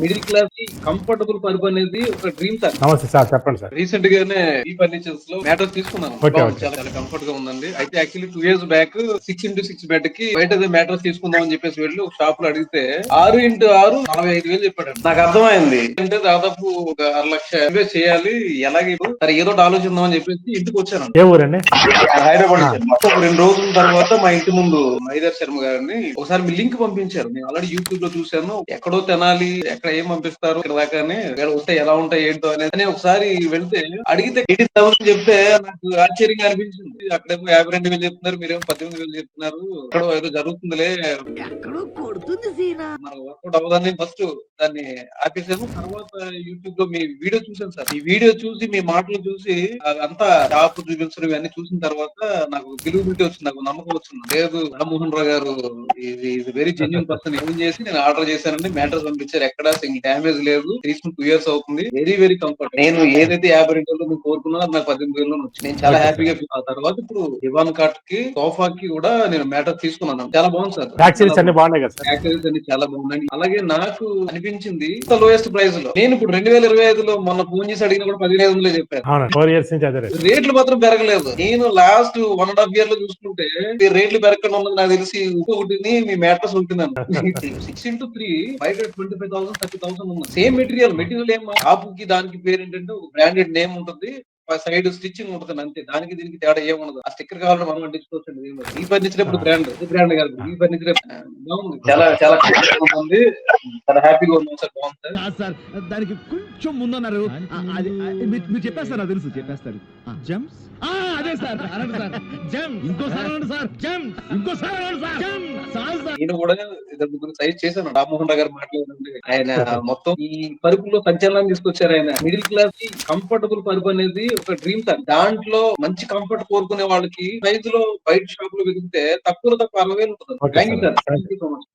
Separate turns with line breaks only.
Middle class కి comfortable పరుపు అనేది ఒక డ్రీమ్ సార్.
నమస్తే సార్, చెప్పండి సార్.
రీసెంట్ గానే ఈ ఫర్నిచర్స్ లో మ్యాట్రెస్ తీసుకున్నాను.
ఓకే,
బాగుంది,
ఓకే.
చాలా చాలా కంఫర్ట్ గా ఉందండి. అయితే actually 2 years back 6x6 bed కి బయట మ్యాట్రెస్ తీసుకుందాం అని చెప్పేసి వెళ్ళి ఒక షాప్ లో అడిగితే 6x6 45,000 చెప్పాడు. నాకు అర్థమైంది అంటే దాదాపు ఒక 6,00,000 ఇన్వెస్ట్ చేయాలి. ఎలాగే సరే ఏదో ఒకటి ఆలోచిద్దాం అని చెప్పేసి ఇంటికి వచ్చాను.
ఏ ఊరండి?
హైదరాబాద్ నుంచి. మొత్తం ఒక 2 రోజుల తర్వాత మా ఇంటి ముందు మైదర్ శర్మ గారిని ఒకసారి మీ లింక్ పంపించారు. నేను ఆల్రెడీ యూట్యూబ్ లో చూశాను. ఎక్కడో తినాలి, ఎక్కడ ఏం పంపిస్తారు ఇక్కడ దాకా అని, ఇక్కడ వస్తే ఎలా ఉంటాయి ఏంటో అనేది ఒకసారి వెళ్తే అడిగితే 80,000 చెప్తే నాకు ఆశ్చర్యంగా అనిపించింది. అక్కడేమో 52,000 చెప్తున్నారు, మీరేమో 18,000 చెప్తున్నారు. ఎక్కడో ఏదో జరుగుతుందిలే,
ఎక్కడో కొడుతుంది సీనా.
మన వర్కౌట్ అవ్వదని ఫస్ట్ దాన్ని ఆపేసాను. తర్వాత యూట్యూబ్ లో మీ వీడియో చూసాను సార్. ఈ వీడియో చూసి మీ మాటలు చూసి అంతా షాప్ చూపించడం ఇవన్నీ చూసిన తర్వాత నాకు విలువబిలిటీ వచ్చింది, నాకు నమ్మకం వచ్చింది. లేదు రామ్మోహన్ రావు గారు ఇది వెరీ జెన్యున్ పర్సన్. ఫోన్ చేసి నేను ఆర్డర్ చేశానండి, మ్యాట్రెస్ పంపించారు, ఎక్కడ సింగిల్ డ్యామేజ్ లేదు, తీసుకుని 2 years అవుతుంది, వెరీ వెరీ కంఫర్ట్. నేను ఏదైతే 52,000 మీకు కోరుకున్నానో అది నాకు 18,000 వచ్చింది. నేను చాలా హ్యాపీగా ఆ తర్వాత ఇప్పుడు దివాన్ కాట్ కి సోఫా కి కూడా నేను మ్యాటర్ తీసుకున్నాను. చాలా బాగుంది సార్.
యాక్సరీస్ అన్ని బాగున్నాయి కదా సార్?
యాక్సరీస్ అన్ని చాలా బాగున్నాయి. అలాగే నాకు అనిపించింది లోయెస్ట్ ప్రైస్ లో నేను ఇప్పుడు 2025లో మొన్న ఫోన్ చేసి అడిగిన కూడా 15,000 చెప్పారు.
అవును, 4 years నుంచి అదే రేట్.
రేట్లు మాత్రం పెరగలేదు. నేను లాస్ట్ 1.5 year లో చూసుకుంటే ఈ రేట్లు పెరగకుండా ఉన్నది నాకు తెలిసి ఇంకొకటిని మీ మ్యాట్రస్ ఉంటున్నాను. 6x3 బయట 25,000 30,000 ఉంది. సేమ్ మెటీరియల్ ఏం ఆపుకి దానికి పేరు ఏంటంటే ఒక బ్రాండెడ్ నేమ్ ఉంటుంది, సైడ్ స్టిచ్చింగ్ ఉంటుంది అంతే. దానికి దీనికి తేడా ఏముండదు. ఆ స్టిక్కర్ కావాలంటే మనం అంటించుకోవచ్చండి. ఈ ఫర్నిచర్ ఇప్పుడు బ్రాండ్ కాదు, ఈ ఫర్నిచర్ బాగుంది, చాలా చాలా ఉంది, చాలా హ్యాపీగా ఉంది సార్. బాగుంది సార్.
దానికి కొంచెం ముందున్నారు. అది మీరు చెప్పేస్తారు, నాకు తెలుసు చెప్పేస్తారు. జమ్స్ అదే సార్, అనండి సార్. జమ్ ఇంకోసారి అనండి సార్. జమ్ ఇంకోసారి అనండి సార్. జమ్ సార్.
నేను కూడా సైజ్ చేశాను. రామ్మోహన్ రావు గారు మాట్లాడండి, ఆయన మొత్తం ఈ పరుపులో సంచలనం తీసుకొచ్చారు. ఆయన మిడిల్ క్లాస్ కి కంఫర్టబుల్ పరుపు అనేది ఒక డ్రీమ్ సార్. దాంట్లో మంచి కంఫర్ట్ కోరుకునే వాళ్ళకి ప్రైజ్ లో బయట షాప్ లో వెతికితే తక్కువ 60,000 ఉంటుంది. Thank you sir. Thank you so much.